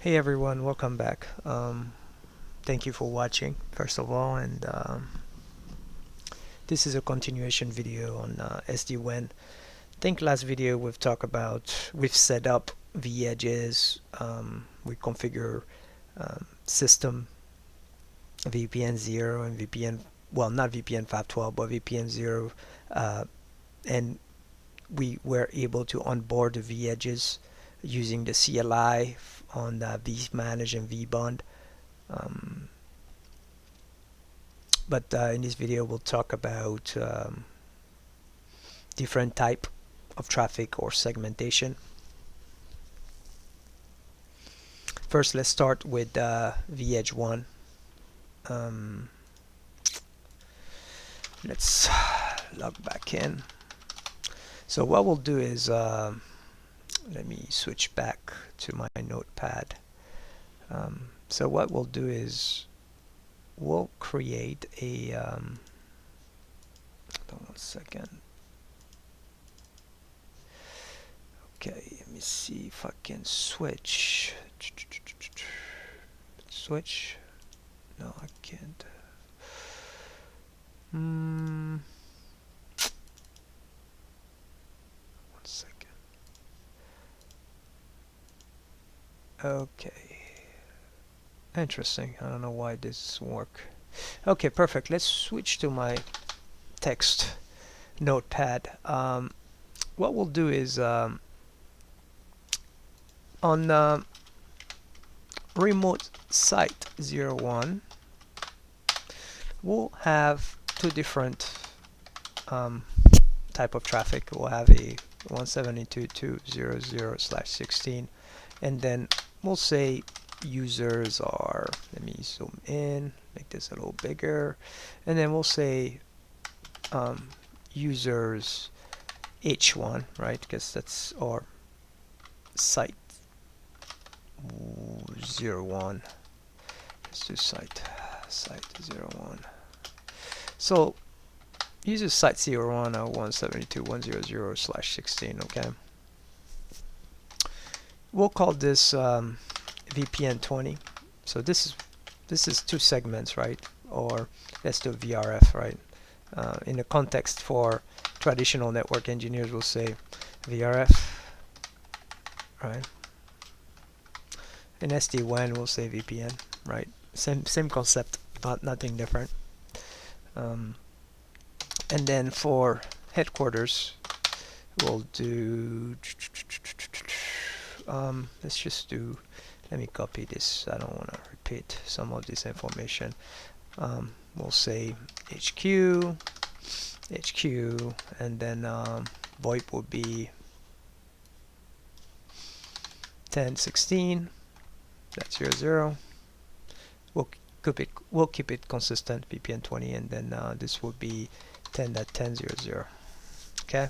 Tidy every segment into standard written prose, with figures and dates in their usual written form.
Hey everyone, welcome back. Thank you for watching, first of all, and this is a continuation video on SD-WAN. I think last video we've set up the edges, we configure system VPN 0 and VPN, well, not VPN 512, but VPN 0, and we were able to onboard the vEdges using the CLI on vManage and vBond. But in this video we'll talk about different type of traffic or segmentation. First, let's start with vEdge 1. Let's log back in. So what we'll do is let me switch back to my notepad. So what we'll do is we'll create a hold on 1 second. Okay, let me see if I can switch. No, I can't. 1 second. Okay. Interesting. I don't know why this work. Okay, perfect. Let's switch to my text notepad. What we'll do is on remote site 01, we'll have two different type of traffic. We'll have a 172.2.0.0/16, and then we'll say users are, let me zoom in, make this a little bigger, and then we'll say users H1, right, because that's our site 01. Let's do site 01. So user site 01 172.1.0.0/16. okay, we'll call this VPN 20. So this is two segments, right? Or let's do VRF, right? In the context for traditional network engineers, we'll say VRF, right? In SD-WAN, we'll say VPN, right? Same concept, but nothing different. And then for headquarters, we'll do let's just do, let me copy this, I don't want to repeat some of this information. We'll say HQ, and then VoIP will be 10.16. That's 00. We'll keep it consistent, VPN 20, and then this will be 10.10.00. Okay.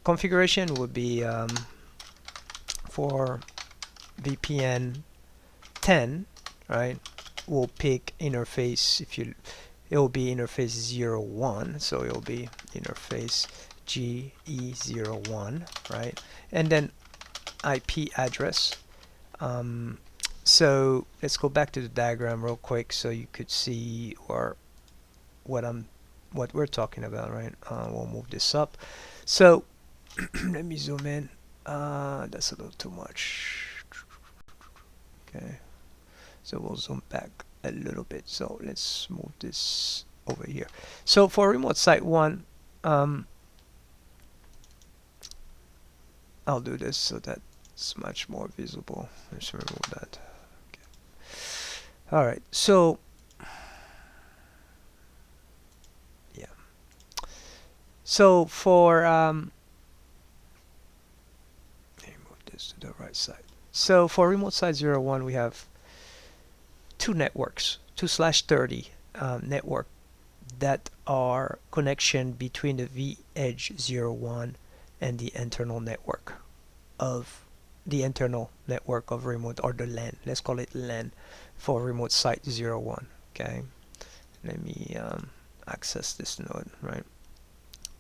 Configuration would be for VPN 10, right? We'll pick interface, it will be interface 01, so it will be interface GE01, right? And then IP address. So let's go back to the diagram real quick so you could see what we're talking about, right? We'll move this up. So let me zoom in. That's a little too much. Okay, so we'll zoom back a little bit. So let's move this over here. So for remote site 1, I'll do this so that it's much more visible. Let's remove that. Okay. All right, so yeah, so for let me move this to the right side. So for remote site 01, we have two networks, 2/30 network that are connection between the vEdge 01 and the internal network of remote, or the LAN. Let's call it LAN for remote site 01. Okay, let me access this node, right?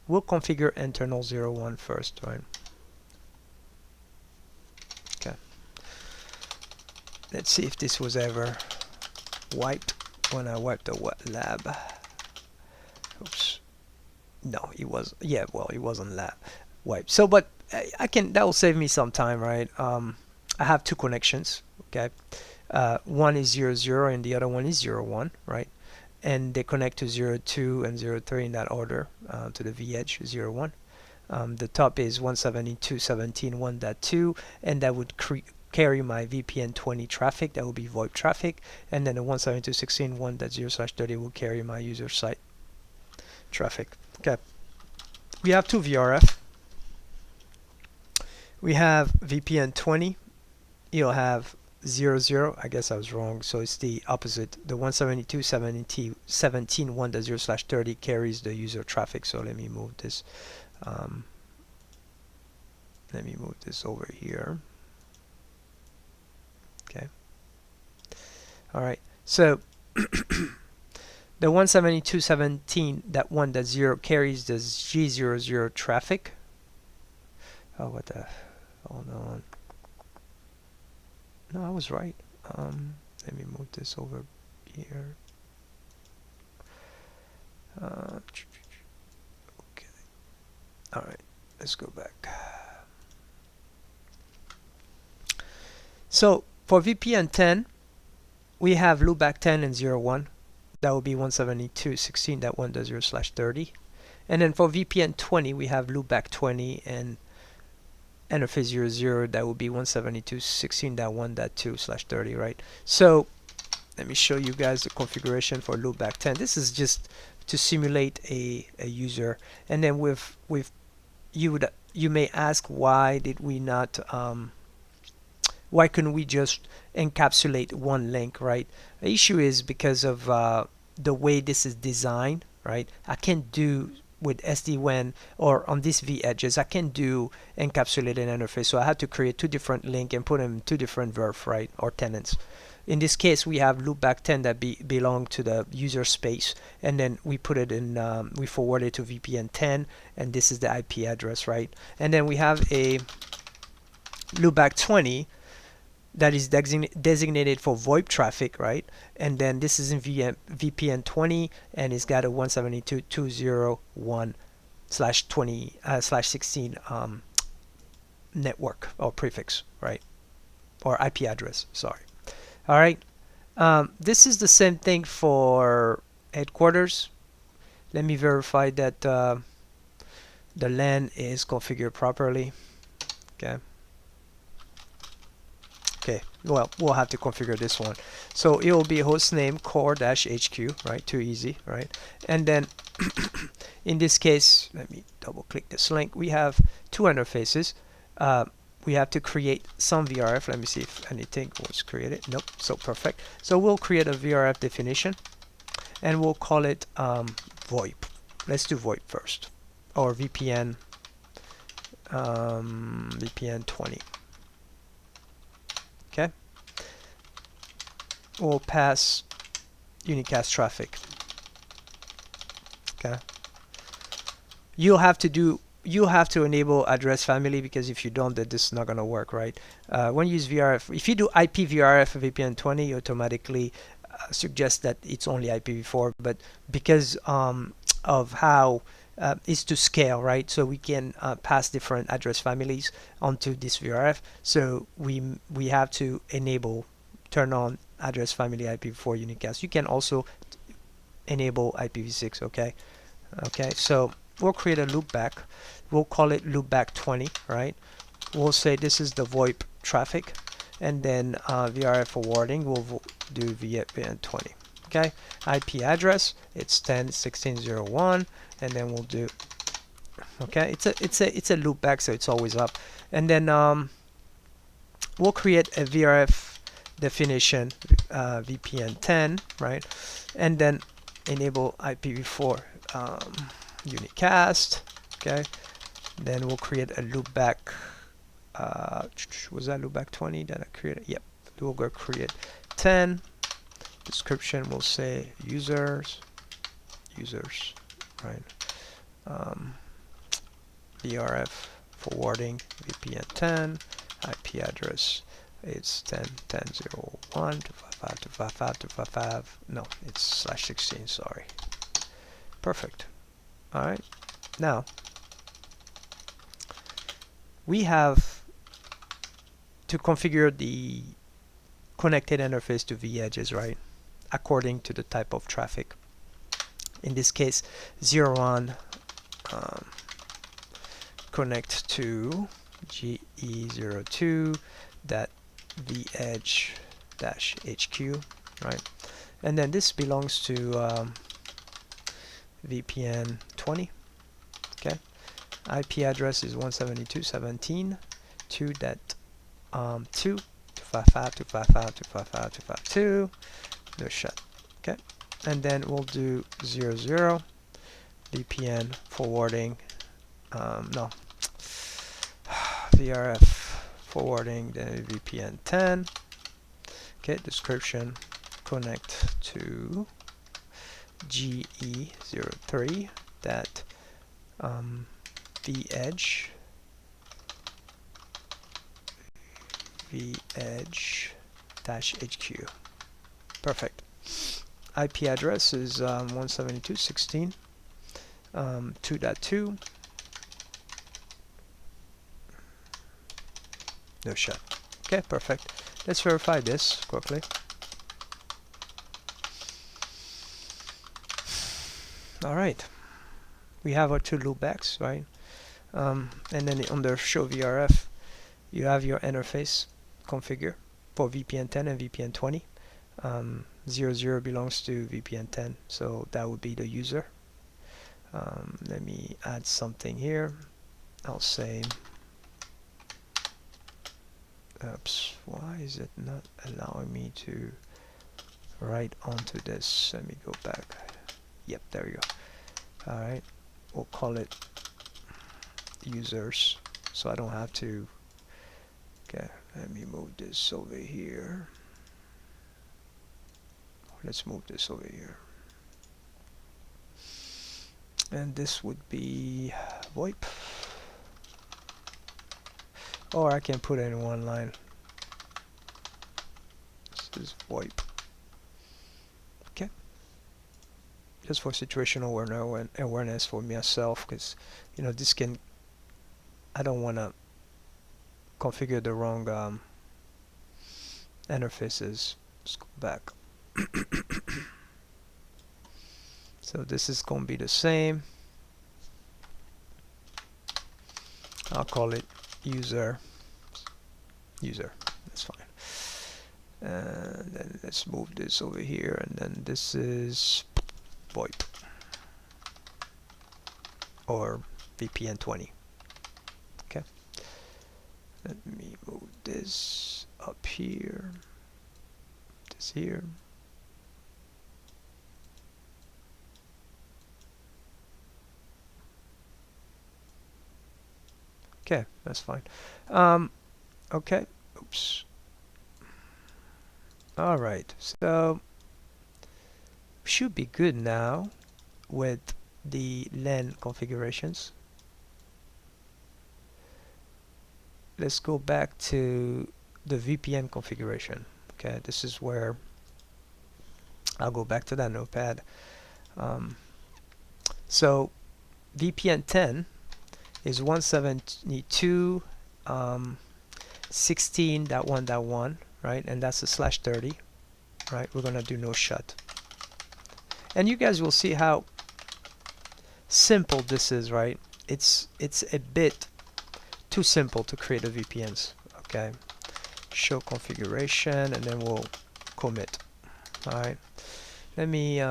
We'll configure internal 01 first, right? Okay. Let's see if this was ever wiped when I wiped the lab. Oops. No, it was. Yeah, well, it wasn't lab wiped. So, but I can. That will save me some time, right? I have two connections. Okay, one is 0, 0, and the other one is 0, 1, right? And they connect to 0, 2 and 0, 3 in that order to the V edge 0, 1. The top is 172.17.1.2, and that would carry my VPN 20 traffic. That will be VoIP traffic, and then the 172.16.1.0/30 will carry my user site traffic. Okay, we have two VRF. We have VPN 20. You'll have 0, 0. I guess I was wrong, so it's the opposite. The 172.17.1.0/30 carries the user traffic. So let me move this. Let me move this over here. Okay. All right. So the 172.17.1.0 carries the G00 traffic. Oh, what the? Hold on. No, I was right. Let me move this over here. Okay. All right. Let's go back. So for VPN 10, we have loopback 10 and 0, 1. That will be 172.16.1.0/30. And then for VPN 20, we have loopback 20 and interface 0, 0. That will be 172.16.1.2/30, right? So let me show you guys the configuration for loopback 10. This is just to simulate a user. And then you may ask, why did we not why couldn't we just encapsulate one link, right? The issue is because of the way this is designed, right? I can't do with SD-WAN or on these V edges, I can do encapsulated interface. So I had to create two different links and put them in two different VRF, right? Or tenants. In this case, we have loopback 10 that belong to the user space, and then we put it in, we forward it to VPN 10, and this is the IP address, right? And then we have a loopback 20 that is designated for VoIP traffic, right? And then this is in VPN 20, and it's got a 172.201/20/16 network or prefix, right? Or IP address, sorry. All right. This is the same thing for headquarters. Let me verify that the LAN is configured properly. Okay. Okay, well, we'll have to configure this one. So it will be hostname core-HQ, right? Too easy, right? And then in this case, let me double click this link. We have two interfaces. We have to create some VRF. Let me see if anything was created. Nope, so perfect. So we'll create a VRF definition, and we'll call it VoIP. Let's do VoIP first, or VPN 20. Okay, we'll pass unicast traffic. Okay, you'll have to enable address family, because if you don't, then this is not going to work, right? When you use VRF, if you do IP VRF VPN 20, automatically suggests that it's only IPv4, but because of how is to scale, right? So we can pass different address families onto this VRF. So we have to turn on address family IPv4 unicast. You can also enable IPv6. Okay. So we'll create a loopback. We'll call it loopback 20, right? We'll say this is the VoIP traffic, and then VRF forwarding we'll do VPN 20. Okay, IP address, it's 10.16.0.1, and then we'll do, okay, it's a loopback, so it's always up. And then we'll create a VRF definition, VPN 10, right? And then enable IPv4 unicast. Okay, then we'll create a loopback. Was that loopback 20 that I created? Yep. We'll go create 10. Description will say users, right? VRF forwarding VPN 10, IP address it's 10, 10, 0, 1, 255, 255, 255. No, it's slash 16, sorry. Perfect. All right. Now, we have to configure the connected interface to vEdges, right? According to the type of traffic. In this case, 01 connect to GE02 that vEdge dash HQ, right? And then this belongs to VPN 20. Okay, IP address is 172.2.2.255.255.255.252. No shut. Okay, and then we'll do 00 VPN forwarding. No, VRF forwarding, then VPN 10. Okay, description, connect to GE03 that vEdge dash HQ. Perfect. IP address is 172.16 2.2. No shut. Okay, perfect. Let's verify this quickly. All right. We have our two loopbacks, right? And then under show VRF, you have your interface configure for VPN 10 and VPN 20. 00 belongs to VPN 10, so that would be the user. Let me add something here. I'll say, oops, why is it not allowing me to write onto this? Let me go back. Yep, there we go. All right, we'll call it users, so I don't have to. Okay, let me move this over here. Let's move this over here. And this would be VoIP. Or I can put it in one line. This is VoIP. Okay. Just for situational awareness for myself, because you know this can. I don't want to configure the wrong interfaces. Let's go back. So this is going to be the same. I'll call it user. That's fine. And then let's move this over here, and then this is VoIP or VPN 20. Okay. Let me move this up here. This here. Okay, that's fine. Okay, oops. All right, so should be good now with the LAN configurations. Let's go back to the VPN configuration. Okay, this is where I'll go back to that notepad. So VPN 10 is 172.16.1.1, right? And that's a /30, right? We're gonna do no shut. And you guys will see how simple this is, right? It's a bit too simple to create a VPNs. Okay, show configuration, and then we'll commit. All right, let me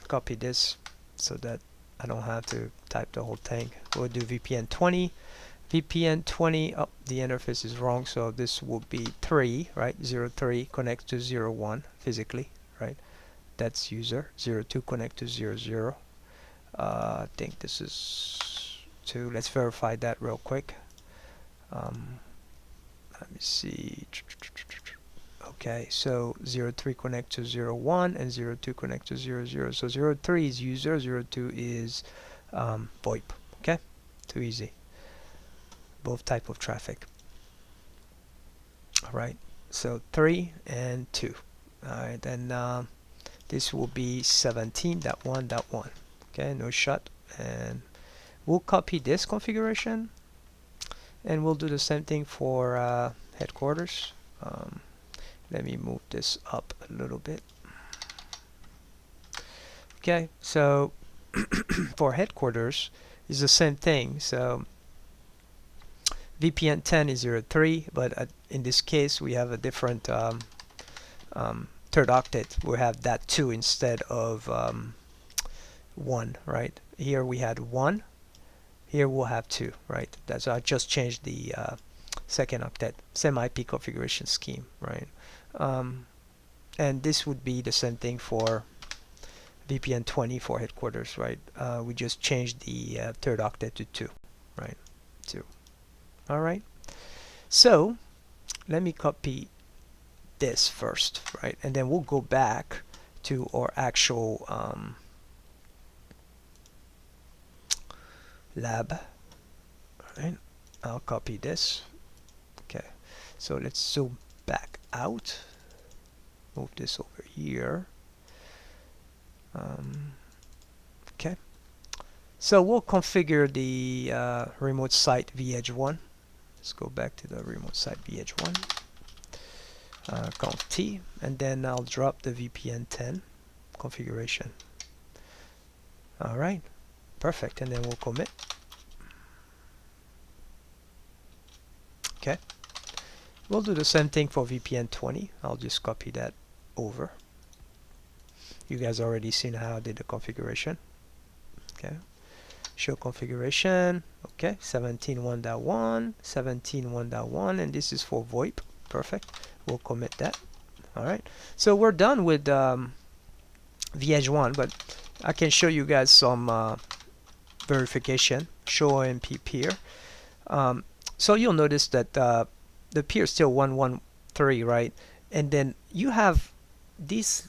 copy this so that I don't have to type the whole thing. We'll do VPN 20. VPN 20, oh, the interface is wrong, so this will be 3, right? 03 connect to 01 physically, right? That's user. 02 connect to 00. I think this is 2. Let's verify that real quick. Let me see. Okay, so 03 connect to 01 and 02 connect to 00. So 03 is user, 02 is VoIP. Okay, too easy. Both type of traffic. All right, so 3 and 2. All right, then this will be 17.1.1. Okay, no shut, and we'll copy this configuration, and we'll do the same thing for headquarters. Let me move this up a little bit. Okay, so for headquarters is the same thing. So VPN 10 is 03, but in this case we have a different third octet. We have that 2 instead of 1, right? Here we had 1. Here we'll have 2, right? That's I just changed the second octet. Same IP configuration scheme, right? And this would be the same thing for VPN 20 for headquarters, right? We just changed the third octet to 2, right? 2. All right. So let me copy this first, right? And then we'll go back to our actual lab. All right. I'll copy this. Okay. So let's zoom back out. Move this over here. Okay. So we'll configure the remote site VH1. Let's go back to the remote site VH1. Conf T, and then I'll drop the VPN 10 configuration. All right, perfect, and then we'll commit. Okay, we'll do the same thing for VPN 20. I'll just copy that over. You guys already seen how I did the configuration. Okay, show configuration. Okay, 17.1.1, 17.1.1, and this is for VoIP. Perfect. We'll commit that. All right, so we're done with VH1, but I can show you guys some verification. Show OMP peer. So you'll notice that the peer is still 113, right? And then you have these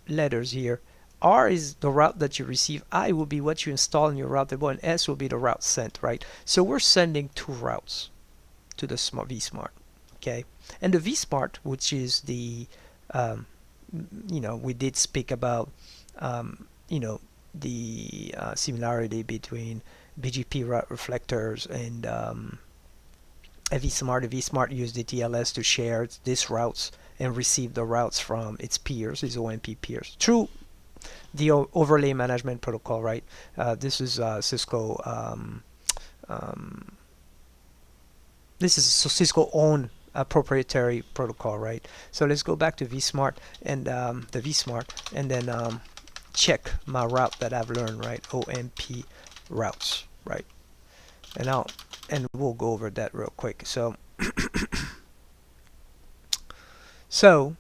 letters here. R is the route that you receive. I will be what you install in your route table, and S will be the route sent, right? So we're sending 2 routes to the vSmart. Okay, and the vSmart, which is the we did speak about the similarity between BGP route reflectors and a vSmart. A vSmart used the TLS to share these routes and receive the routes from its peers, its OMP peers, through the overlay management protocol, right? This is Cisco. This is Cisco own proprietary protocol, right? So let's go back to vSmart and the vSmart, and then check my route that I've learned, right? OMP routes, right? And we'll go over that real quick. So so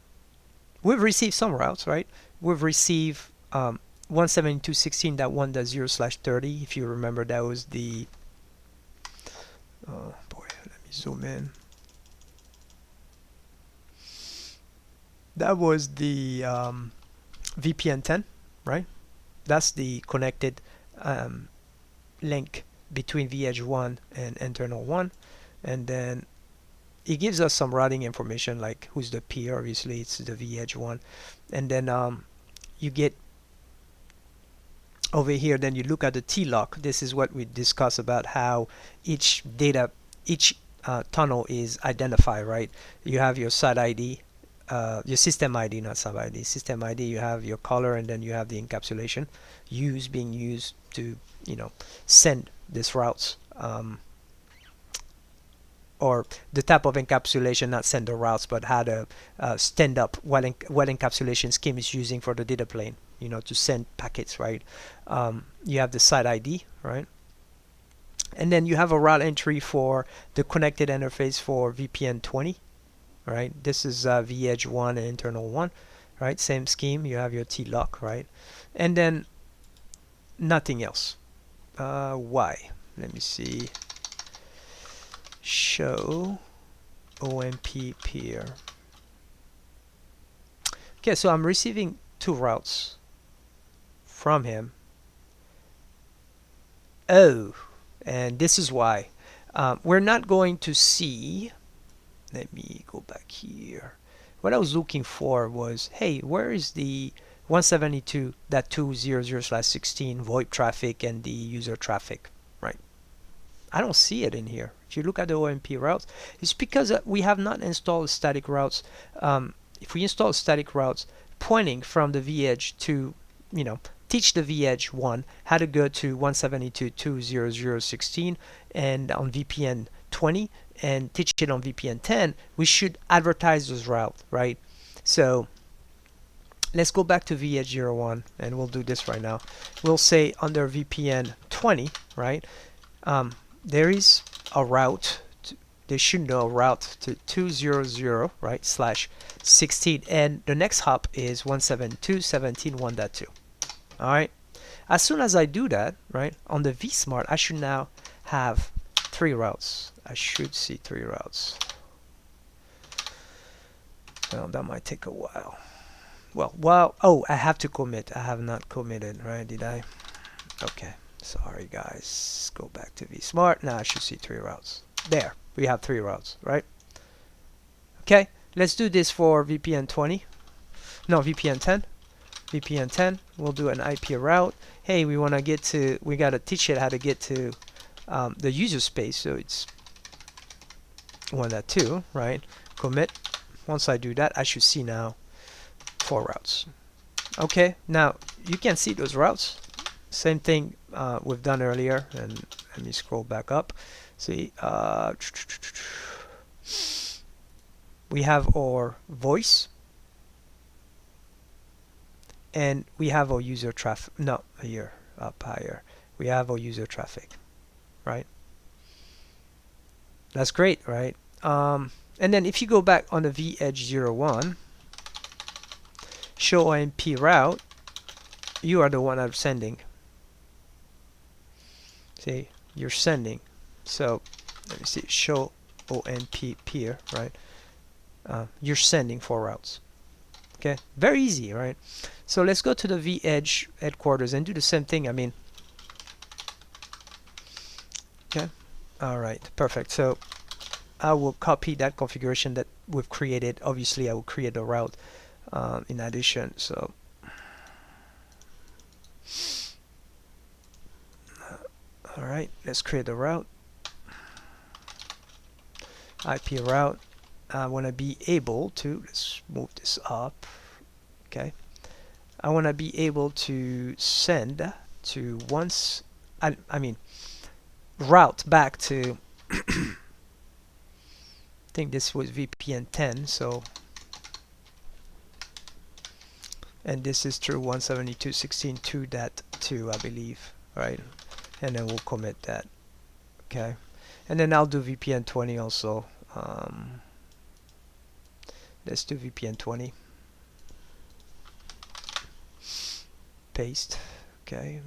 we've received some routes, right? We've received 172.16.1.0/30. If you remember, that was the oh boy, let me zoom in. That was the VPN 10, right? That's the connected link between VH1 and internal 1, and then it gives us some routing information, like who's the peer. Obviously it's the VH1, and then you get over here, then you look at the T-lock. This is what we discussed about how each tunnel is identified, right? You have your site ID, your system ID, not sub ID. System ID, you have your color, and then you have the encapsulation being used to send these routes, or the type of encapsulation, not send the routes, but how to stand up what encapsulation scheme is using for the data plane, to send packets, right? You have the site ID, right? And then you have a route entry for the connected interface for VPN 20, right? This is VH1 and internal 1, right? Same scheme. You have your T-lock, right? And then nothing else. Why? Let me see. Show OMP peer. Okay, so I'm receiving 2 routes from him. Oh, and this is why we're not going to see let me go back here. What I was looking for was, hey, where is the 172.200/16 VoIP traffic and the user traffic, right? I don't see it in here. If you look at the OMP routes, it's because we have not installed static routes. If we install static routes pointing from the vEdge to, teach the vEdge 1 how to go to 172.200/16 and on VPN 20 and teach it on VPN 10, we should advertise those routes, right? So let's go back to vEdge 01 and we'll do this right now. We'll say under VPN 20, right? There is a route. They should know a route to 200, right, /16, and the next hop is 172.17.1.2. All right. As soon as I do that, right, on the vSmart, I should now have 3 routes. I should see 3 routes. Well, that might take a while. Well, oh, I have to commit. I have not committed, right? Did I? Okay. Sorry, guys. Go back to vSmart. Now I should see 3 routes. There. We have 3 routes, right? Okay. Let's do this for VPN 20. No, VPN 10. VPN 10. We'll do an IP route. Hey, we want to get to, we got to teach it how to get to the user space. So it's 1.2, right? Commit. Once I do that, I should see now 4 routes. Okay. Now you can see those routes. Same thing we've done earlier, and let me scroll back up. See, we have our voice, and we have our user traffic. No, here, up higher. We have our user traffic, right? That's great, right? And then if you go back on the vEdge 01, show OMP route, you are the one I'm sending. See, you're sending. So let me see, show OMP peer, right? You're sending 4 routes. Okay, very easy, right? So let's go to the vEdge headquarters and do the same thing. I mean, okay, all right, perfect. So I will copy that configuration that we've created. Obviously, I will create a route in addition. So all right, let's create a route. IP route. I want to be able to, let's move this up. Okay. I want to be able to send to once, I mean, route back to, I think this was VPN 10, so, and this is through 172.16.2.2, I believe, right? And then we'll commit that. Okay. And then I'll do VPN 20 also. Let's do VPN 20. Paste. Okay.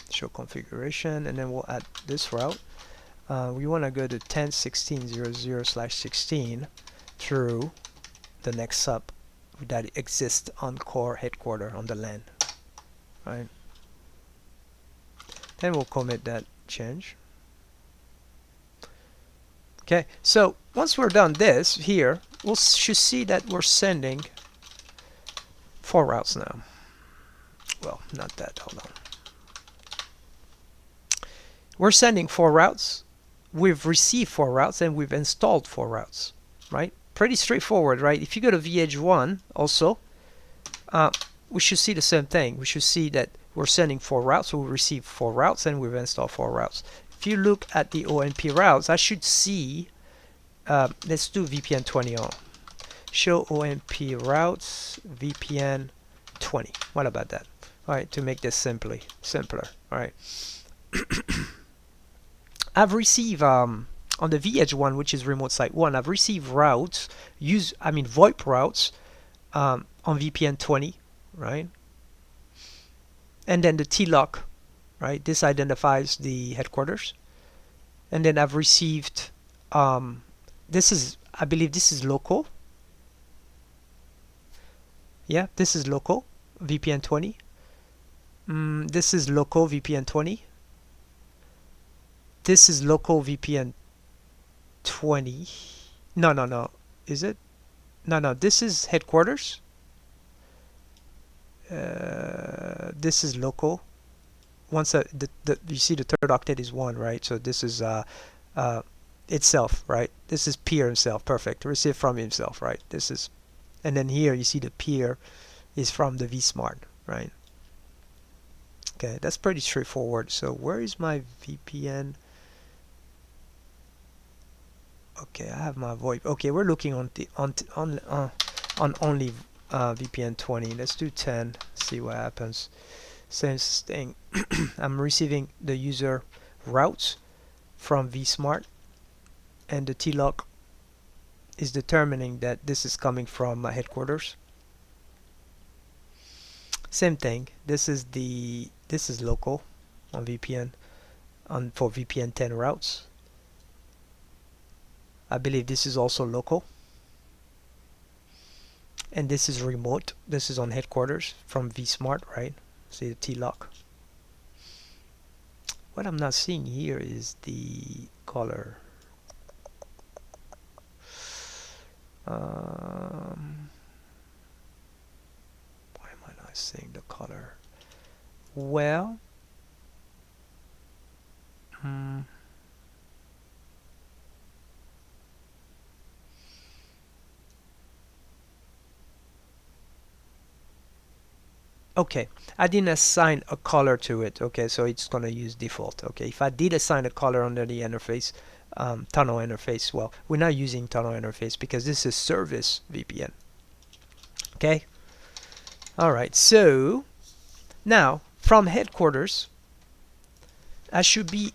Show configuration, and then we'll add this route. We want to go to 10.16.00/16 through the next sub that exists on core headquarter on the LAN. Right. Then we'll commit that change. Okay, so once we're done this here, we should see that we're sending 4 routes now. Well, not that, hold on. We're sending 4 routes, we've received 4 routes, and we've installed 4 routes, right? Pretty straightforward, right? If you go to vEdge 1 also, we should see the same thing. We should see that we're sending 4 routes, so we received 4 routes, and we've installed 4 routes. If you look at the OMP routes, I should see, let's do VPN 20 on. Show OMP routes, VPN 20. What about that? All right, to make this simpler. All right. I've received on the vEdge 1, which is remote site 1, I've received routes, VoIP routes on VPN 20, right? And then the TLOC, right? This identifies the headquarters. And then I've received, this is, I believe this is local. Yeah, this is local, VPN 20. This is local VPN 20. This is local VPN 20. No, no, no. Is it? No, no. This is headquarters. This is local. Once you see the third octet is 1, right? So this is uh, itself, right? This is peer himself. Perfect. Receive from himself, right? This is, and then here you see the peer is from the vSmart, right? Okay, that's pretty straightforward. So where is my VPN? Okay, I have my VoIP. Okay, we're looking on the on only VPN 20. Let's do 10. See what happens. Same thing. I'm receiving the user routes from vSmart, and the TLOC is determining that this is coming from my headquarters. Same thing. This is local on VPN for VPN 10 routes. I believe this is also local. And this is remote. This is on headquarters from vSmart, right? See the TLOC. What I'm not seeing here is the color. Why am I not seeing the color? Well, okay, I didn't assign a color to it. Okay, so it's gonna use default. Okay, if I did assign a color under the interface, tunnel interface, well, we're not using tunnel interface because this is service VPN. Okay, all right, so now from headquarters I should be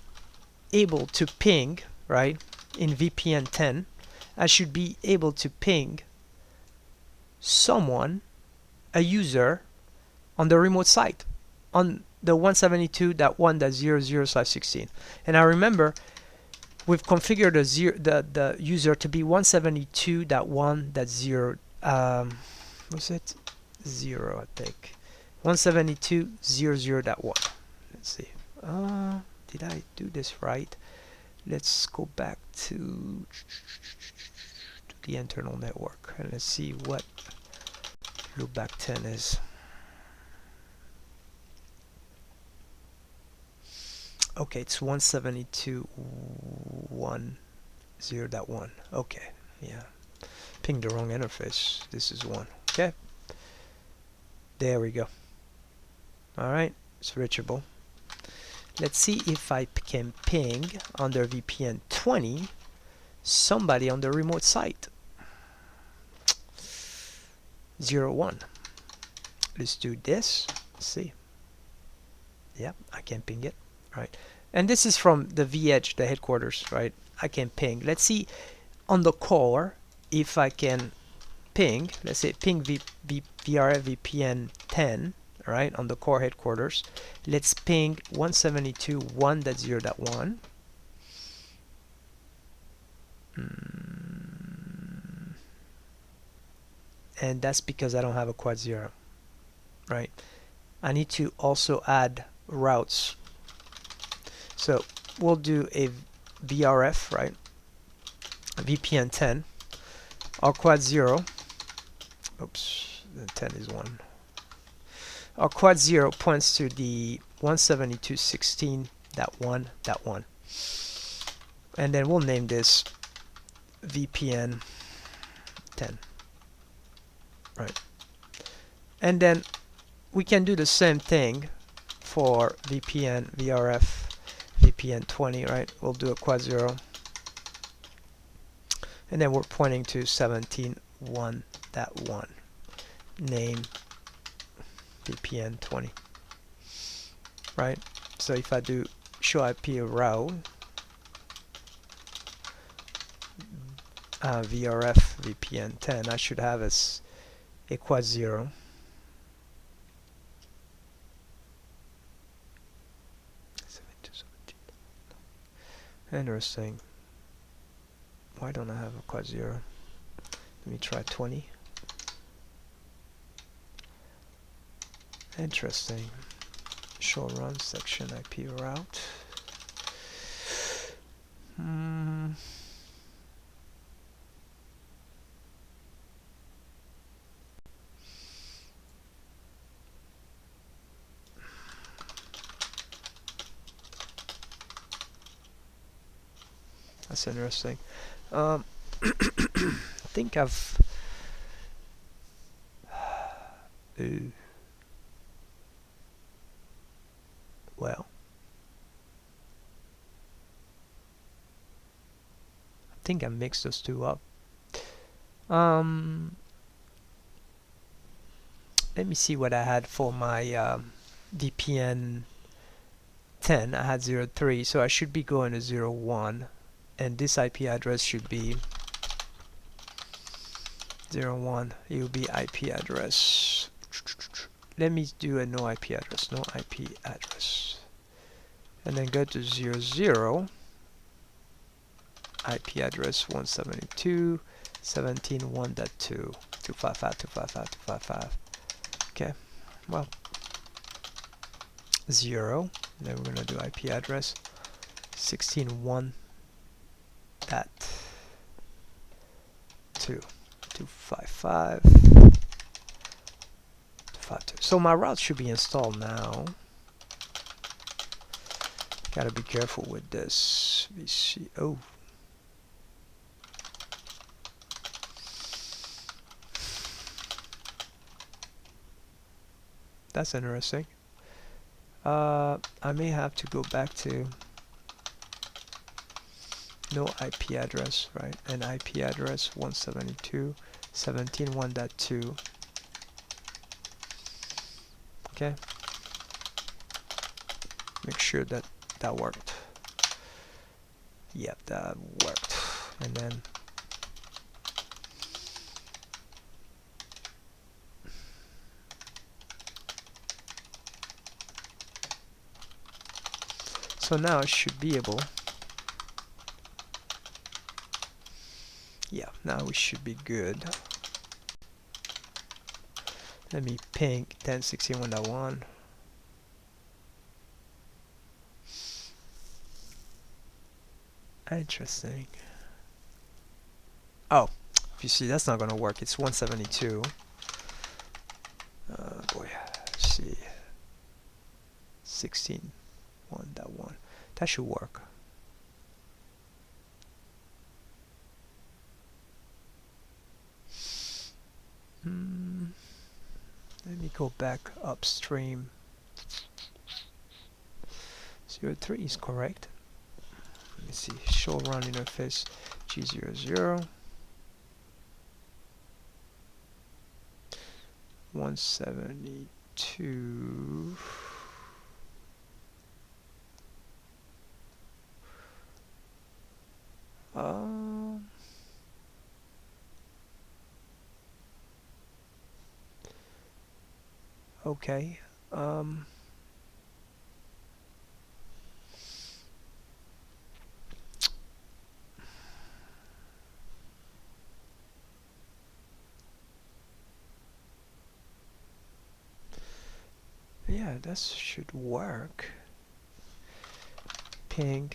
able to ping, right, in VPN 10 I should be able to ping someone, a user, on the remote site on the 172.1.00/16. And I remember we've configured the user to be 172.1.0 was it 0, I think 172.00.1. let's see, did I do this right? Let's go back to the internal network and let's see what loopback 10 is. Okay, it's 172.1.0.1. Okay, yeah, pinged the wrong interface. This is 1. Okay, there we go. All right, it's reachable. Let's see if I can ping under VPN 20 somebody on the remote site. 0.1. Let's do this. Let's see. Yeah, I can ping it. Right, and this is from the vEdge, the headquarters, right? I can ping. Let's see on the core if I can ping. Let's say ping VRF VPN 10, right, on the core headquarters. Let's ping 172.1.0.1. And that's because I don't have a quad 0, right? I need to also add routes. So we'll do a VRF, right? VPN 10. Our quad 0. Oops, the 10 is 1. Our quad 0 points to the 172.16.1.1. And then we'll name this VPN 10. Right. And then we can do the same thing for VPN VRF VPN 20, right? We'll do a quad 0. And then we're pointing to 17.1.1. Name VPN 20. Right? So if I do show IP route, VRF VPN 10, I should have as a quad 0. Interesting. Why don't I have a quad 0? Let me try 20. Interesting. Show run section IP route. That's interesting. I think I've well, I think I mixed those two up. Let me see what I had for my VPN 10. I had 03, so I should be going to 01, and this IP address should be 01. It will be IP address. Let me do a no IP address, no IP address, and then go to 00. IP address 172.17.1.2, 255.255.255. Okay, well, 0. Then we're gonna do IP address 16.1.2, 255.252. So my route should be installed now. Gotta be careful with this. VC. Oh. That's interesting. I may have to go back to no IP address, right? And IP address 172.17.1.2. Okay. Make sure that that worked. Yep, that worked. And then so now I should be able, yeah, now we should be good. Let me ping 10.16.1.1. Interesting. Oh, you see, that's not gonna work. It's 172. Boy, let's see. 16.1.1. That should work. Let me go back upstream. 03 is correct. Let me see. Show run interface G00. 172. Okay. Yeah, that should work. Ping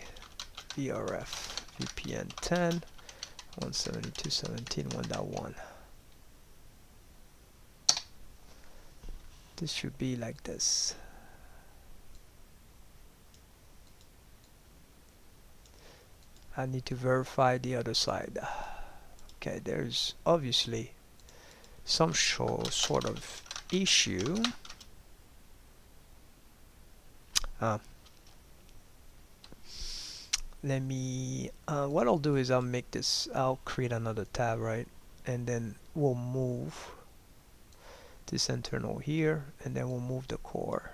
VRF VPN 10 172.17.1.1. This should be like this. I need to verify the other side. Okay, there's obviously some sort of issue. Let me what I'll do is I'll create another tab, right, and then we'll move this internal here, and then we'll move the core.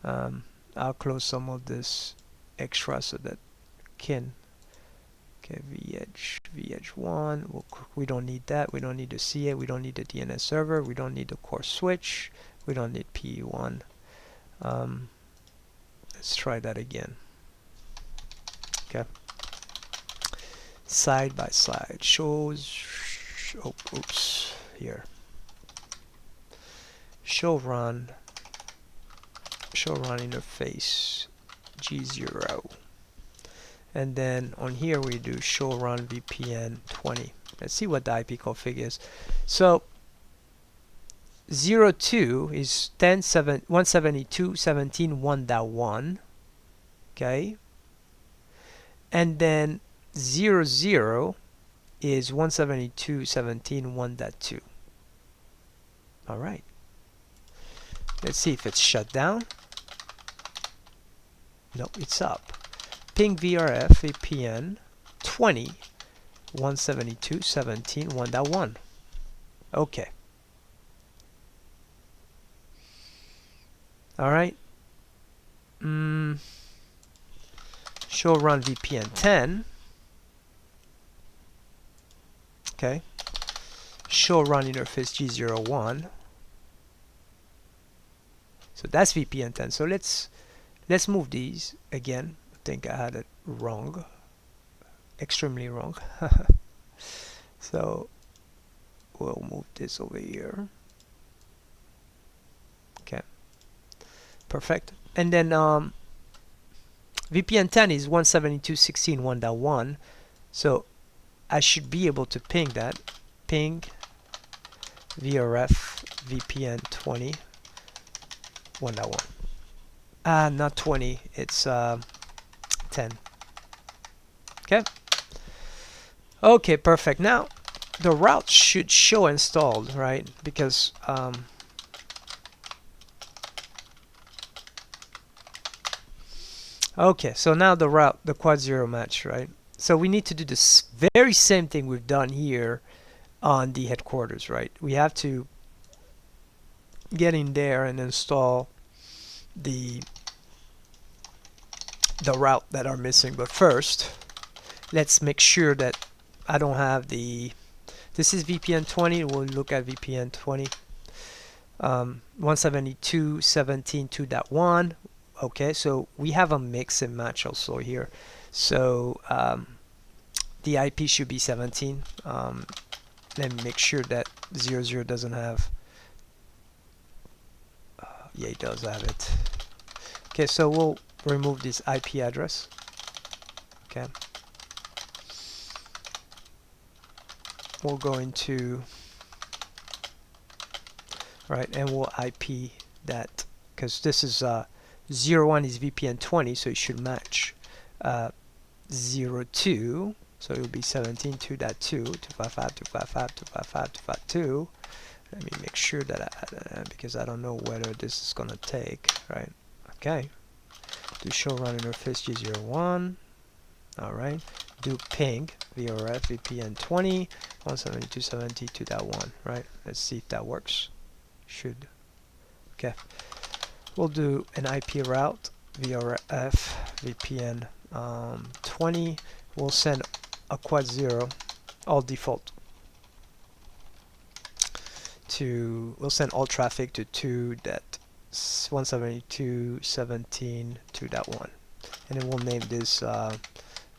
I'll close some of this extra so that can, okay, vh1, we don't need that, we don't need to see it, we don't need the DNS server, we don't need the core switch, we don't need PE1. Let's try that again. Okay, side by side shows, oops, here, show run interface G0, and then on here we do show run VPN 20. Let's see what the IP config is. So 02 is 172.17.1.1. okay, and then 00 is 172.17.1.2. All right. Let's see if it's shut down. No, it's up. Ping VRF VPN 20 172.17.1.1. Okay. All right. Show run VPN 10. Okay. Show run interface G01. So that's VPN 10. So let's move these again. I think I had it wrong, extremely wrong. So we'll move this over here. Okay, perfect. And then VPN 10 is 172.16.1.1. So I should be able to ping that. Ping VRF VPN 20 1.1. Not 20, it's 10. Okay. Okay, perfect. Now the route should show installed, right? Because okay, so now the route, the quad zero match, right? So we need to do this very same thing we've done here on the headquarters, right? We have to get in there and install the route that are missing. But first, let's make sure that I don't have the, this is VPN 20. We'll look at VPN 20. 172.17.2.1. Okay, so we have a mix and match also here. So the IP should be 17. Let me make sure that 00 doesn't have. Yeah, it does have it. Okay, so we'll remove this IP address. Okay. We'll go into, right, and we'll IP that, because this is 01 is VPN 20, so it should match 02, so it will be 17.2.2, 255.255.255.252. Let me make sure that because I don't know whether this is gonna take, right? Okay. Do show run interface G01. All right. Do ping VRF VPN 20 172.17.2.1. Right. Let's see if that works. Should. Okay. We'll do an IP route VRF VPN 20. We'll send a quad zero, all default. We'll send all traffic to 2.172.17.2.1, and then we'll name this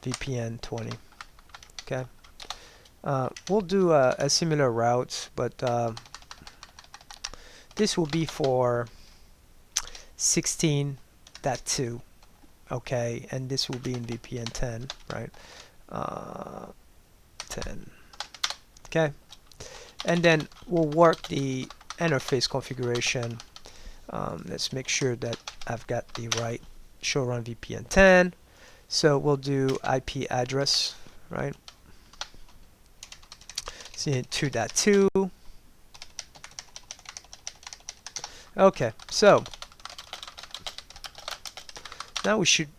VPN 20. Okay. We'll do a similar route, but this will be for 16.2. Okay, and this will be in VPN 10, right? 10. Okay. And then we'll work the interface configuration. Let's make sure that I've got the right show run VPN 10. So we'll do IP address, right? See 2.2. Okay, so now we should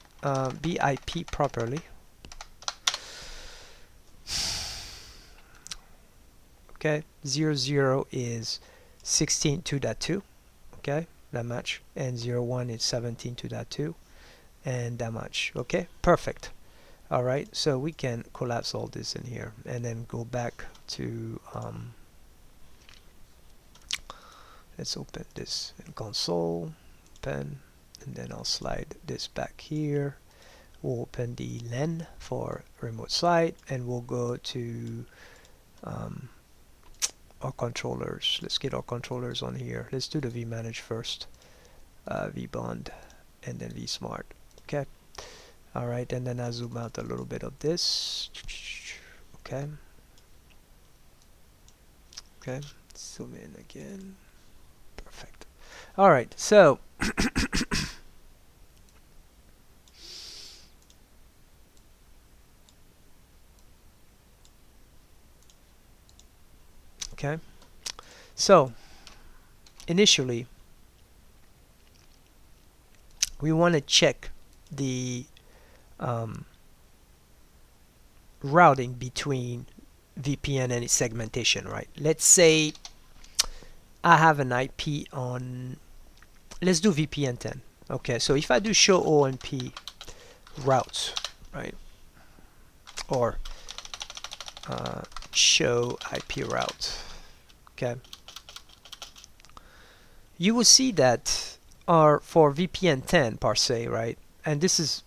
be IP properly. Okay, 00 is 16.2.2. Okay, that match, and 01 is 17.2.2, and that match. Okay, perfect. All right, so we can collapse all this in here and then go back to let's open this in console, open, and then I'll slide this back here. We'll open the LAN for remote site, and we'll go to our controllers. Let's get our controllers on here. Let's do the vmanage first, vbond, and then vsmart. Okay. All right, and then I zoom out a little bit of this. Okay. Okay. Zoom in again. Perfect. All right. So Okay, so initially we want to check the routing between VPN and its segmentation, right? Let's say I have an IP on, let's do VPN 10. Okay, so if I do show OMP routes, right, or show IP route, okay, you will see that are for VPN 10 per se, right? And this is,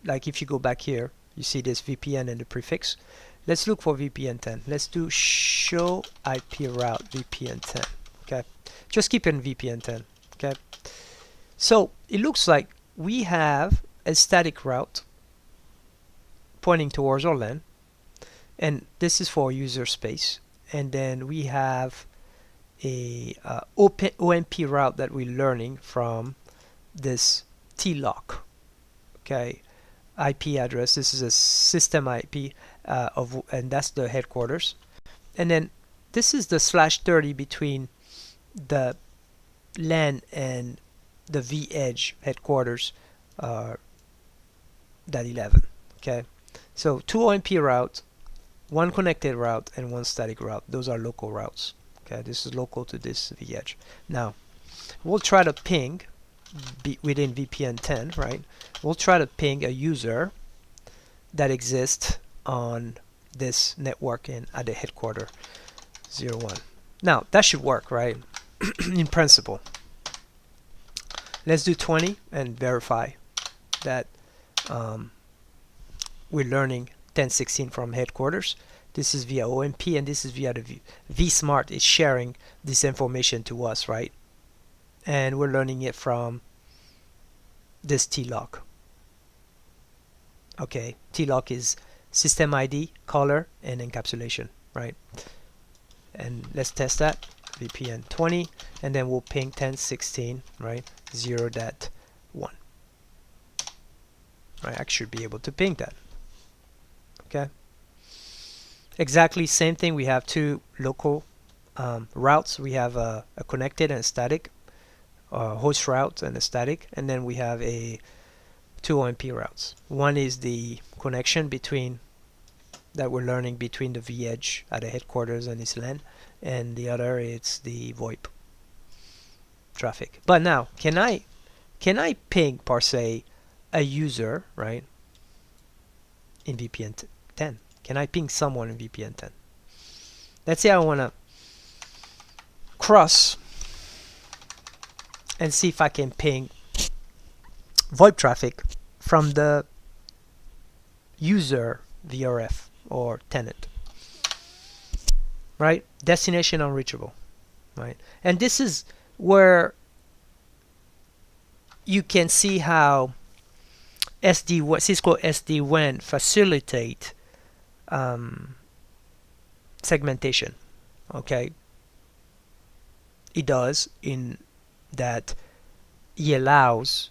like if you go back here, you see this VPN and the prefix. Let's look for VPN 10. Let's do show IP route VPN 10. Okay, just keep it in VPN 10. Okay, so it looks like we have a static route pointing towards our LAN, and this is for user space. And then we have a OMP route that we're learning from this TLOC. Okay, IP address. This is a system IP and that's the headquarters. And then this is the /30 between the LAN and the vEdge headquarters, that 11. Okay, so 2 OMP routes, 1 connected route, and 1 static route. Those are local routes. Okay, this is local to this vEdge. Now we'll try to ping within VPN 10, right? We'll try to ping a user that exists on this network at the headquarter 01. Now that should work, right? In principle. Let's do 20 and verify that we're learning 1016 from headquarters. This is via OMP, and this is via the vSmart is sharing this information to us, right? And we're learning it from this TLOC. Okay, TLOC is system ID, color, and encapsulation, right? And let's test that. VPN 20, and then we'll ping 1016, right? 0.1. Right, I should be able to ping that. Okay. Exactly same thing. We have 2 local routes. We have a connected and a static, host route and a static, and then we have a 2 OMP routes. One is the connection between that we're learning between the vEdge at the headquarters and its LAN, and the other is the VoIP traffic. But now, can I ping per se a user, right, in VPN 10? Can I ping someone in VPN 10? Let's say I want to cross and see if I can ping VoIP traffic from the user VRF or tenant, right? Destination unreachable, right? And this is where you can see how Cisco SDWAN facilitate segmentation. Okay, it does in that it allows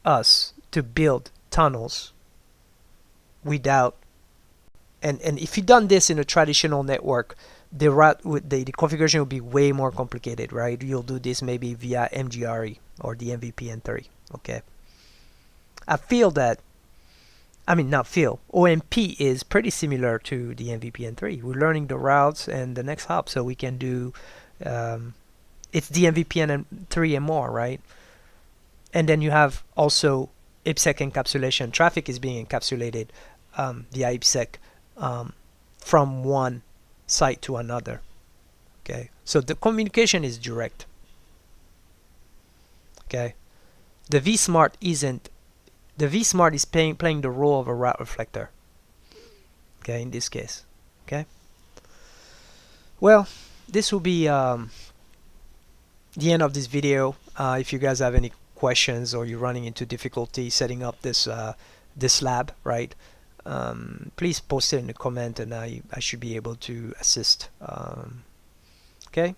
us to build tunnels without, and if you done this in a traditional network, the route with the configuration will be way more complicated, right? You'll do this maybe via MGRE or the MVPN3. Okay, I feel that, I mean, not feel, OMP is pretty similar to the MVPN3. We're learning the routes and the next hop, so we can do it's the MVPN3 and more, right? And then you have also IPsec encapsulation. Traffic is being encapsulated via IPsec from one site to another. Okay, so the communication is direct. Okay, the vSmart isn't. The vSmart is playing the role of a route reflector. Okay, in this case. Okay. Well, this will be the end of this video. If you guys have any questions or you're running into difficulty setting up this this lab, right? Please post it in the comment, and I should be able to assist. Okay.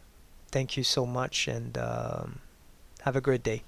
Thank you so much, and have a great day.